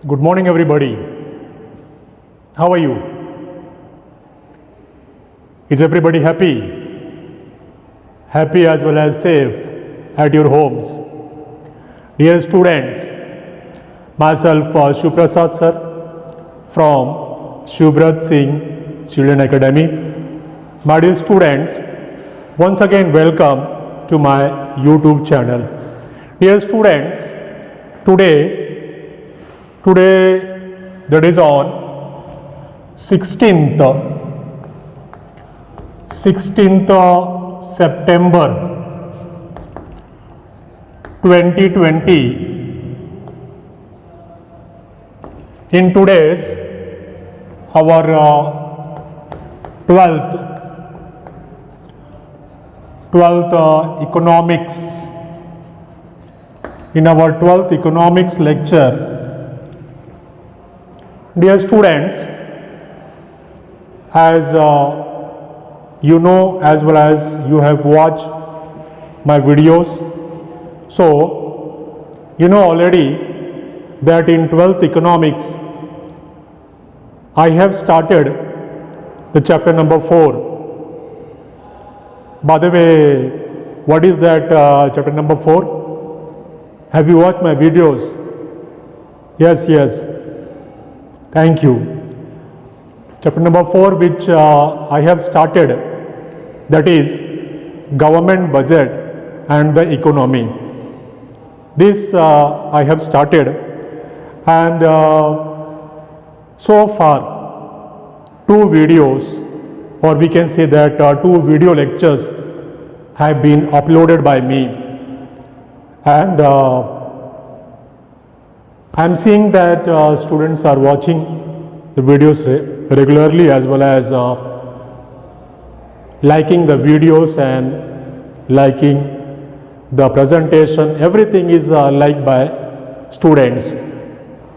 Good morning, everybody. How are you? Is everybody happy? Happy as well as safe at your homes. Dear students, myself Shuprasad sir from Shubrat Singh Children Academy. My dear students, once again welcome to my YouTube channel. Dear students, today that is on 16th September 2020. In today's our 12th economics. In our 12th economics lecture, dear students, as you know as well as you have watched my videos, so you know already that in 12th economics I have started the chapter number 4. By the way, what is that chapter number 4? Have you watched my videos? Yes. Thank you. Chapter number 4 which I have started, that is government budget and the economy. This I have started, and so far 2 videos, or we can say that 2 video lectures have been uploaded by me, and I am seeing that students are watching the videos regularly as well as liking the videos and liking the presentation. Everything is liked by students,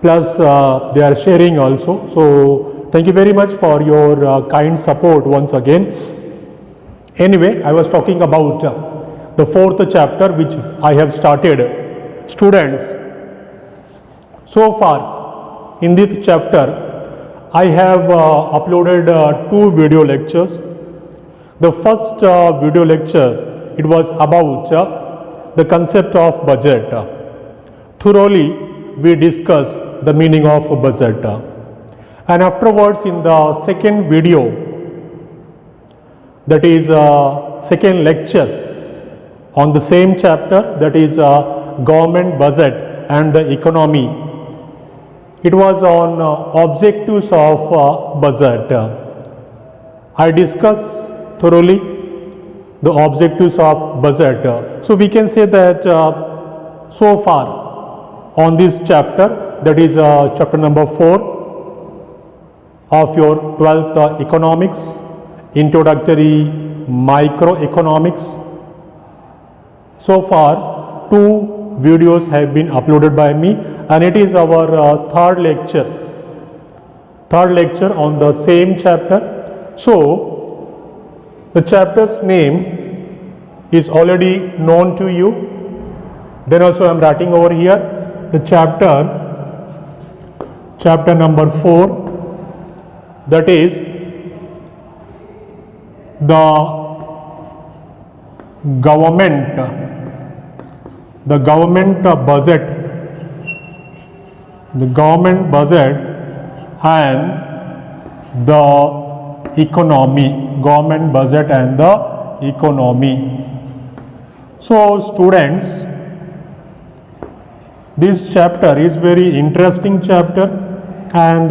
plus they are sharing also. So thank you very much for your kind support once again. Anyway, I was talking about the 4th chapter which I have started. Students, so far in this chapter I have uploaded 2 video lectures. The first video lecture, it was about the concept of budget. Thoroughly we discussed the meaning of budget, and afterwards in the second video, that is second lecture on the same chapter, that is government budget and the economy. It was on objectives of budget. I discussed thoroughly the objectives of budget. So we can say that so far on this chapter, that is chapter number 4 of your 12th economics, introductory microeconomics. So far 2 videos have been uploaded by me, and it is our third lecture on the same chapter. So the chapter's name is already known to you. Then also I am writing over here the chapter number 4, that is the government budget, and the economy, government budget and the economy. So students, this chapter is very interesting chapter, and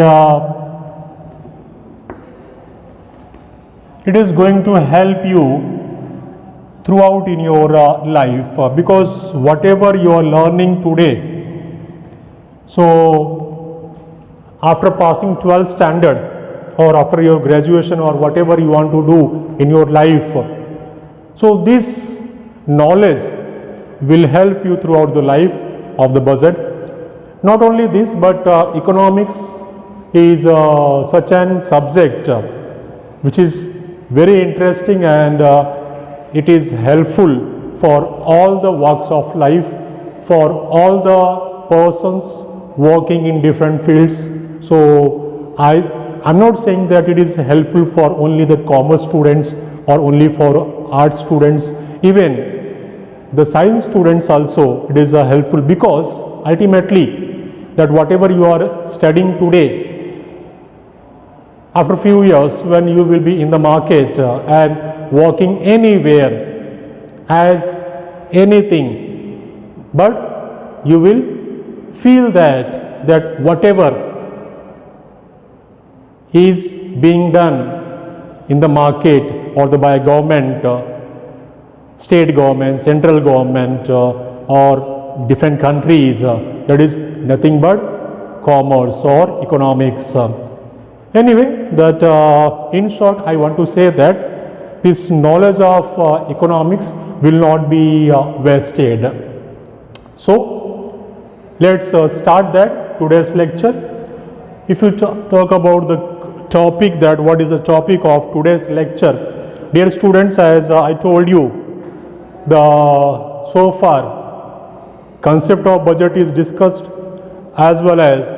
it is going to help you throughout in your life, because whatever you are learning today, so after passing 12th standard or after your graduation or whatever you want to do in your life, so this knowledge will help you throughout the life of the budget. Not only this, but economics is such an subject which is very interesting, and it is helpful for all the walks of life, for all the persons working in different fields. So I'm not saying that it is helpful for only the commerce students or only for art students. Even the science students also it is helpful, because ultimately that whatever you are studying today, after a few years when you will be in the market and working anywhere as anything, but you will feel that whatever is being done in the market or by government, state government, central government or different countries, that is nothing but commerce or economics. Anyway, that in short I want to say that this knowledge of economics will not be wasted. So let's start that today's lecture. If you talk about the topic, that what is the topic of today's lecture, dear students, as I told you, the so far concept of budget is discussed, as well as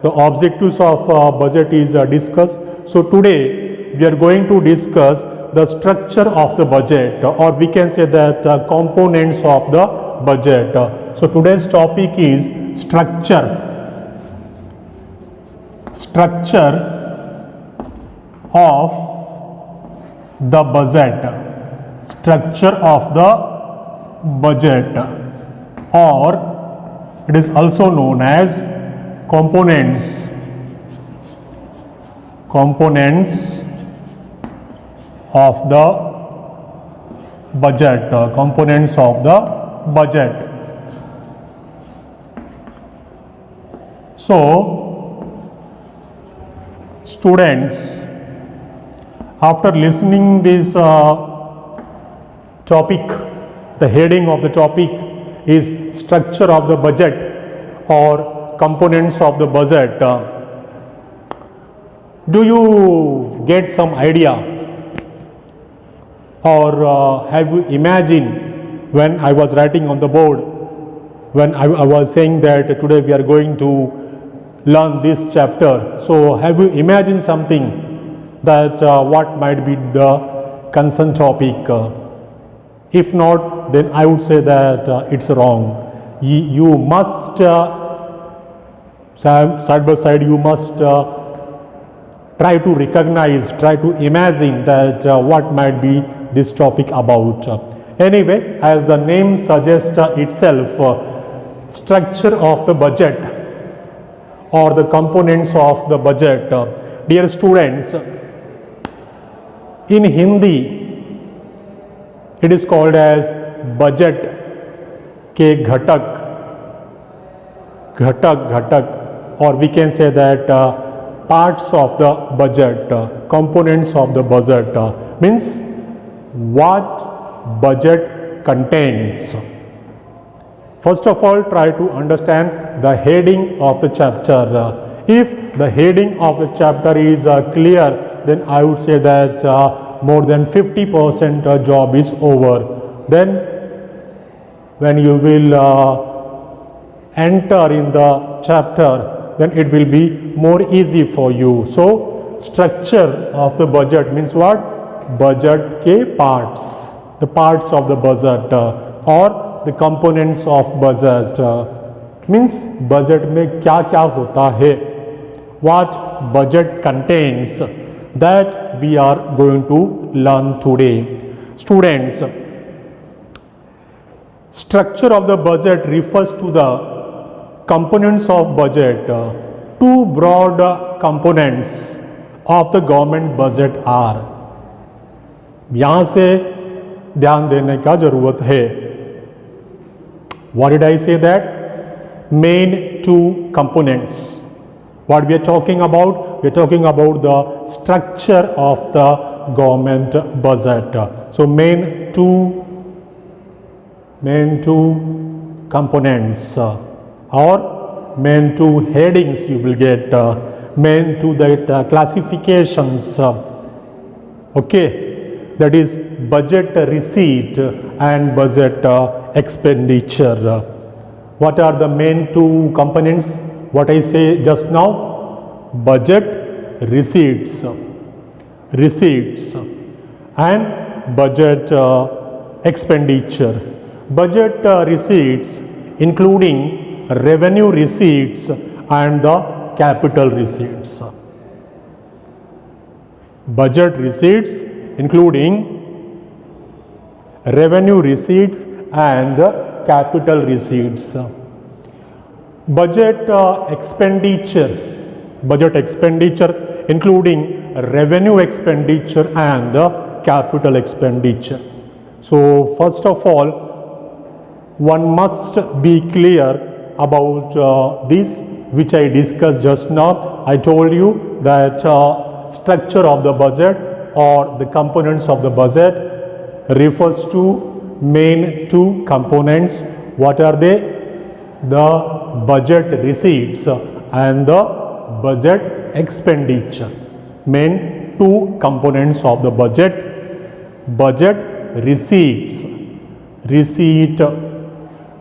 the objectives of budget is discussed. So today we are going to discuss the structure of the budget, or we can say that components of the budget. So today's topic is structure of the budget, structure of the budget, or it is also known as components of the budget, components of the budget. So students, after listening this topic, the heading of the topic is structure of the budget or components of the budget. Do you get some idea, or have you imagined when I was writing on the board, when I was saying that today we are going to learn this chapter? So have you imagined something that what might be the concerned topic? If not, then I would say that it's wrong. You must side by side, you must try to recognize, try to imagine that what might be this topic about. Anyway, as the name suggests itself, structure of the budget or the components of the budget. Dear students, in Hindi it is called as budget ke ghatak, or we can say that parts of the budget, components of the budget, means what budget contains. First of all, try to understand the heading of the chapter. If the heading of the chapter is clear, then I would say that more than 50% job is over. Then when you will enter in the chapter, then it will be more easy for you. So structure of the budget means what? Budget ke parts, the parts of the budget, or the components of budget, means budget में क्या क्या होता है, what budget contains, that we are going to learn today. Students, structure of the budget refers to the components of budget. Two broad components of the government budget are. यहाँ से ध्यान देने का जरूरत है. What did I say that? Main two components. What we are talking about? We are talking about the structure of the government budget. So main two components, or main two headings you will get, main two that classifications. Okay. That is budget receipt and budget expenditure. What are the main two components? what I say just now, budget receipts, and budget expenditure. Budget receipts including revenue receipts and the capital receipts. Budget receipts including revenue receipts and capital receipts. Budget expenditure including revenue expenditure and capital expenditure. So first of all, one must be clear about this which I discussed just now. I told you that structure of the budget or the components of the budget refers to main two components. What are they? The budget receipts and the budget expenditure. Main two components of the budget. Budget receipts. Receipt,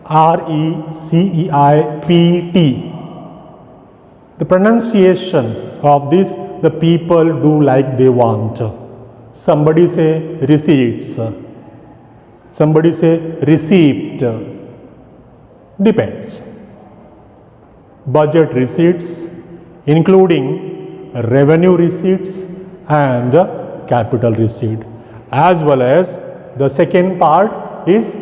RECEIPT. The pronunciation of this, the people do like they want. Somebody say receipts. Somebody say receipt. Depends. Budget receipts including revenue receipts and capital receipt, as well as the second part is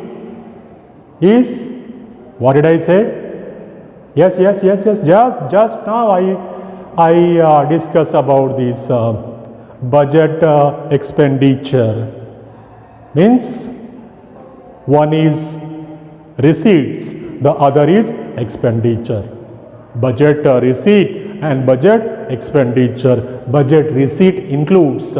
what did I say? Yes. Just now I discuss about this budget expenditure. Means one is receipts, the other is expenditure. Budget receipt and budget expenditure. Budget receipt includes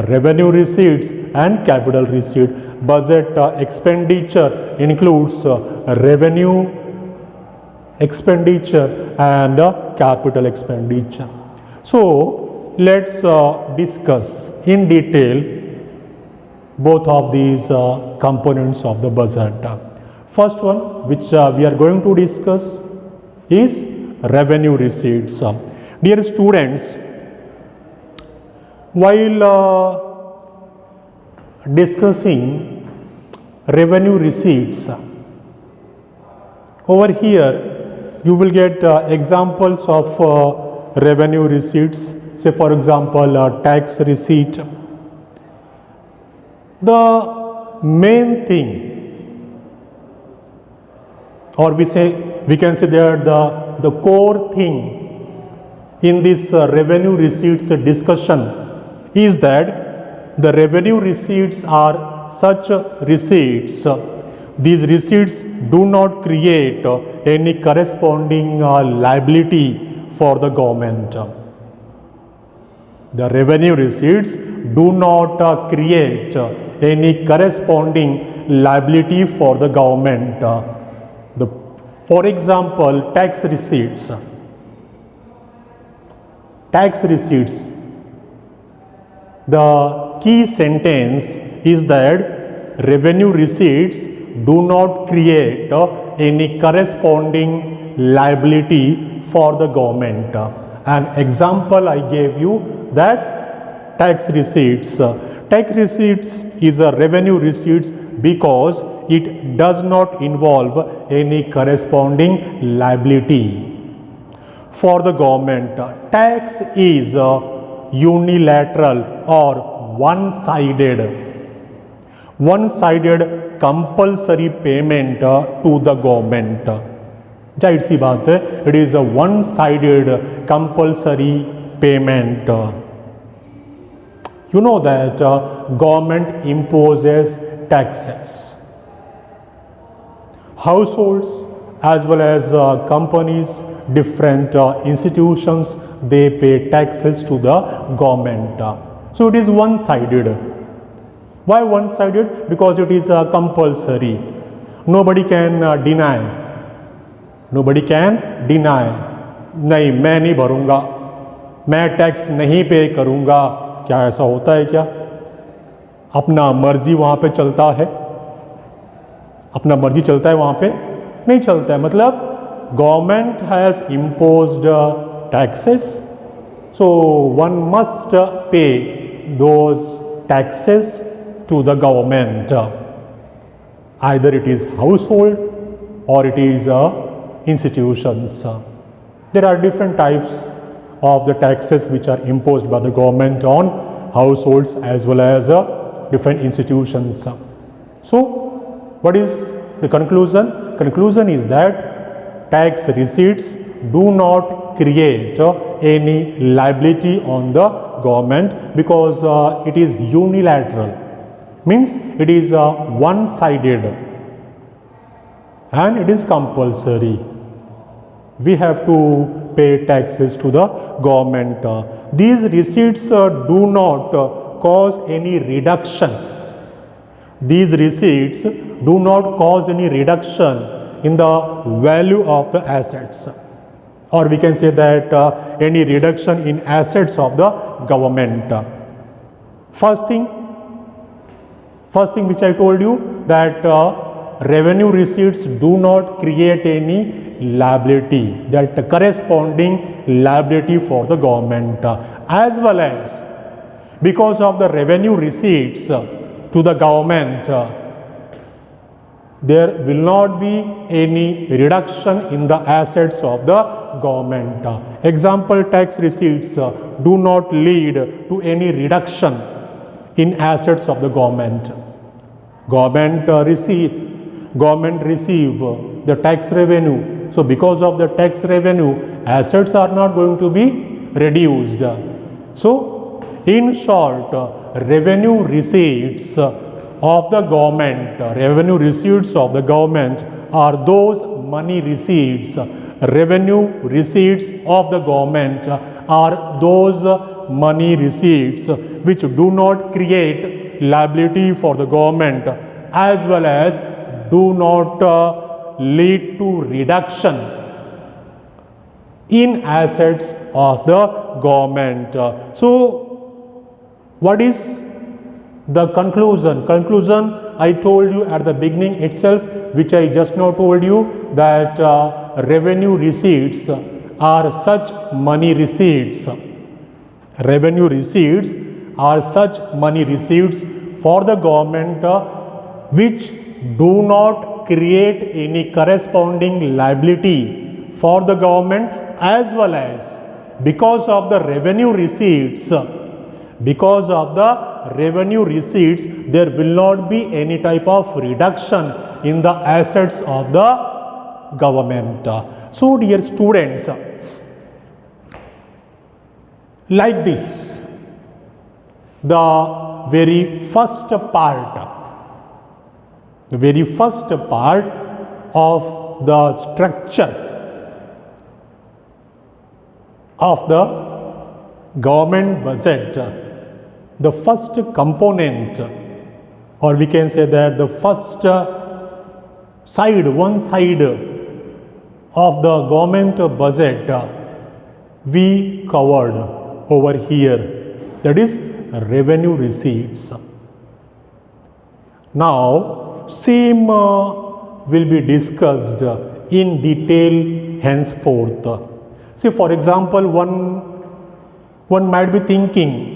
revenue receipts and capital receipt. Budget expenditure includes revenue expenditure and capital expenditure. So let's discuss in detail both of these components of the budget. First one which we are going to discuss is revenue receipts. Dear students, while discussing revenue receipts, over here you will get examples of revenue receipts. Say for example tax receipt. The main thing, or we can say that the core thing in this revenue receipts discussion is that the revenue receipts are such receipts. These receipts do not create any corresponding liability for the government. The revenue receipts do not create any corresponding liability for the government. For example, tax receipts. Tax receipts. The key sentence is that revenue receipts do not create any corresponding liability for the government. An example I gave you that tax receipts. Tax receipts is a revenue receipts because it does not involve any corresponding liability for the government. Tax is unilateral or one-sided compulsory payment to the government. जाहिर सी बात है, it is a one-sided compulsory payment. You know that government imposes taxes. Households as well as companies, different institutions, they pay taxes to the government. So it is one-sided. Why one-sided? Because it is compulsory. Nobody can deny. Nobody can deny. नहीं, मैं नहीं भरूंगा, मैं tax नहीं पे करूंगा. क्या ऐसा होता है क्या? अपना मर्जी वहां पे चलता है? अपना मर्जी चलता है वहां पे? नहीं चलता है. मतलब government has imposed taxes, so one must pay those taxes to the government. Either it is household or it is institutions. There are different types of the taxes which are imposed by the government on households as well as different institutions. So, what is the conclusion? Conclusion is that tax receipts do not create any liability on the government because it is unilateral, means it is one-sided and it is compulsory. We have to pay taxes to the government. These receipts do not cause any reduction. These receipts do not cause any reduction in the value of the assets, or we can say that any reduction in assets of the government. First thing which I told you, that revenue receipts do not create any liability, that corresponding liability for the government, as well as because of the revenue receipts to the government, there will not be any reduction in the assets of the government. Example, tax receipts do not lead to any reduction in assets of the government. Government receive the tax revenue. So because of the tax revenue, assets are not going to be reduced. So in short, revenue receipts of the government, are those money receipts. Revenue receipts of the government are those money receipts which do not create liability for the government, as well as do not lead to reduction in assets of the government. So what is the conclusion? Conclusion, I told you at the beginning itself, which I just now told you, that revenue receipts are such money receipts. Revenue receipts are such money receipts for the government which do not create any corresponding liability for the government, as well as because of the revenue receipts, there will not be any type of reduction in the assets of the government. So dear students, like this, the very first part of the structure of the government budget, the first component, or we can say that the first one side of the government budget we covered over here, that is revenue receipts. Now same will be discussed in detail henceforth. See, for example, one might be thinking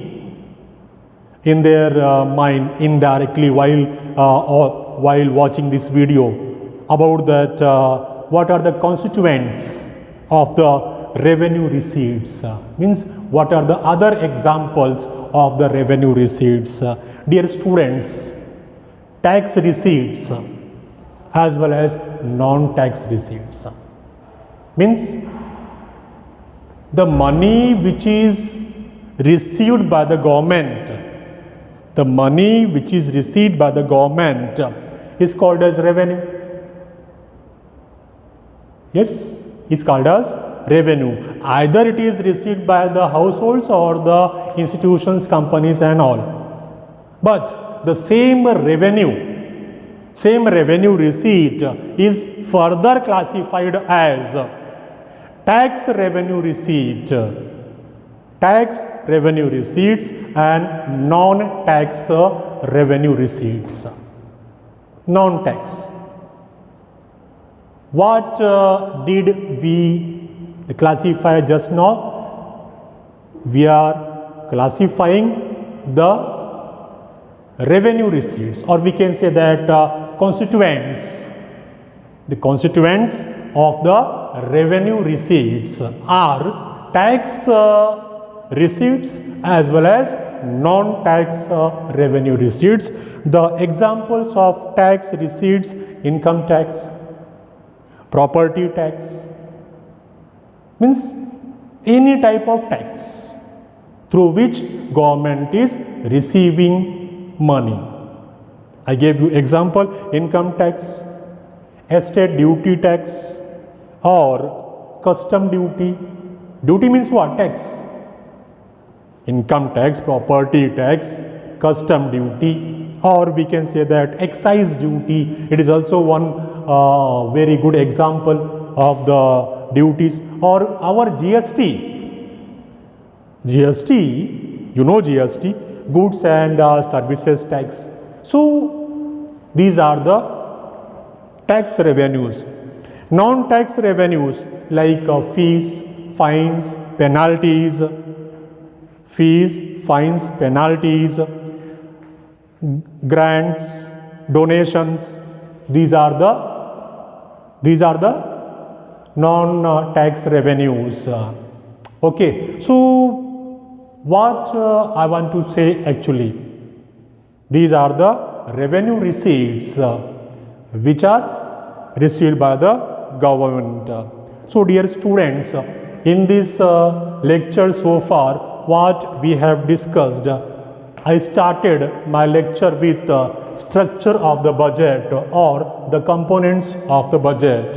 in their mind indirectly while watching this video about that what are the constituents of the revenue receipts, means what are the other examples of the revenue receipts. Dear students, tax receipts as well as non-tax receipts, means the money which is received by the government, is called as revenue. Yes, is called as revenue. Either it is received by the households or the institutions, companies and all. But the same revenue receipt is further classified as tax revenue receipts and non-tax revenue receipts. Non-tax. What did we classify just now? We are classifying the revenue receipts, or we can say that constituents. The constituents of the revenue receipts are tax receipts as well as non-tax revenue receipts. The examples of tax receipts: income tax, property tax, means any type of tax through which government is receiving money. I gave you example: income tax, estate duty tax, or custom duty. Duty means what? Tax. Income tax, property tax, custom duty, or we can say that excise duty. It is also one very good example of the duties. Or our GST. GST, you know GST, goods and services tax. So these are the tax revenues. Non-tax revenues like fees, fines, penalties, grants, donations. These are the non-tax revenues. Okay, so what I want to say actually, these are the revenue receipts which are received by the government. So dear students, in this lecture so far, what we have discussed, I started my lecture with the structure of the budget or the components of the budget.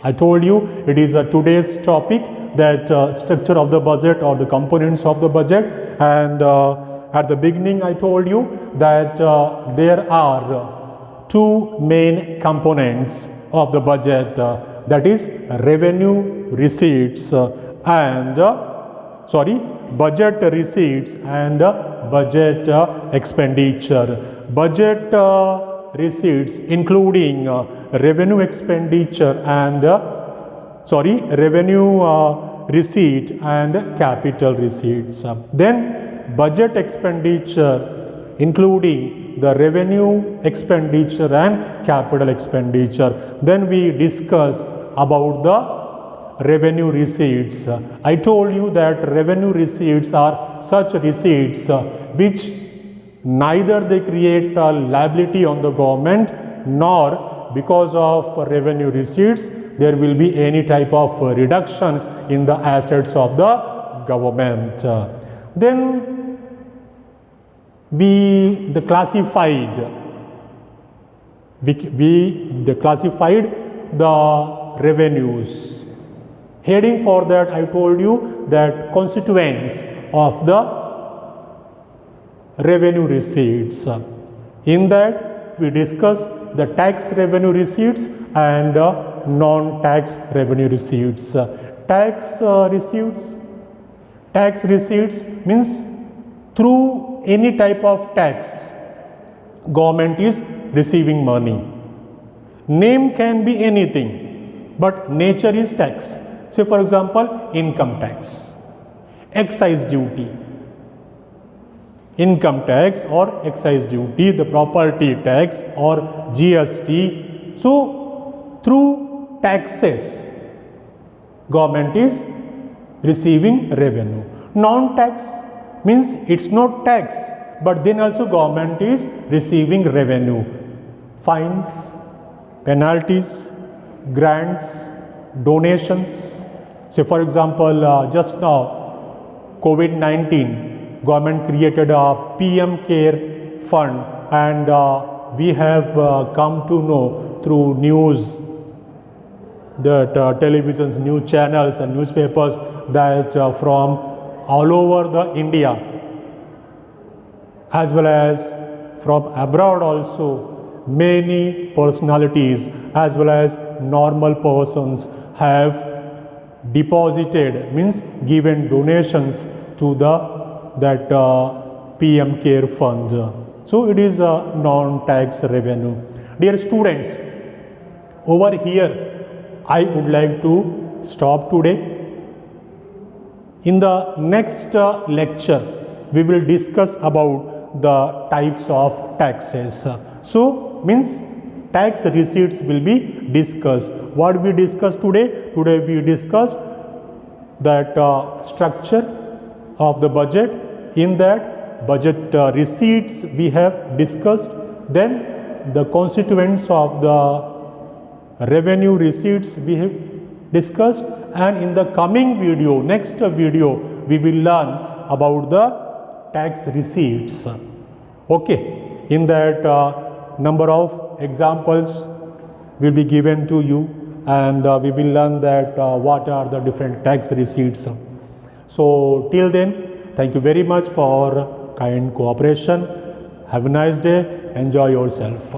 I told you it is today's topic, that structure of the budget or the components of the budget, and at the beginning I told you that there are two main components of the budget, that is revenue receipts and budget receipts and budget expenditure. Budget receipts including revenue expenditure and revenue receipt and capital receipts. Then budget expenditure including the revenue expenditure and capital expenditure. Then we discuss about the revenue receipts. I told you that revenue receipts are such receipts which neither they create a liability on the government, nor because of revenue receipts there will be any type of reduction in the assets of the government. Then we classified the revenues. Heading for that, I told you that constituents of the revenue receipts. In that we discuss the tax revenue receipts and non-tax revenue receipts. Tax receipts means through any type of tax government is receiving money. Name can be anything, but nature is tax. Say for example, income tax, excise duty, income tax or excise duty, the property tax or GST. So through taxes government is receiving revenue. Non-tax means it's not tax, but then also government is receiving revenue. Fines, penalties, grants, donations. Say for example, just now COVID-19, government created a PM Care Fund, and we have come to know through news, that televisions, news channels and newspapers, that from all over the India as well as from abroad also, many personalities as well as normal persons have deposited, means given donations to that PM Care Fund. So it is a non-tax revenue. Dear students, over here I would like to stop today. In the next lecture, we will discuss about the types of taxes. So means tax receipts will be discussed. What we discussed today? Today we discussed that structure of the budget. In that budget receipts we have discussed. Then the constituents of the revenue receipts we have discussed, and in the coming video, next video, we will learn about the tax receipts. Okay, in that number of examples will be given to you, and we will learn that what are the different tax receipts. So till then, thank you very much for kind cooperation. Have a nice day. Enjoy yourself.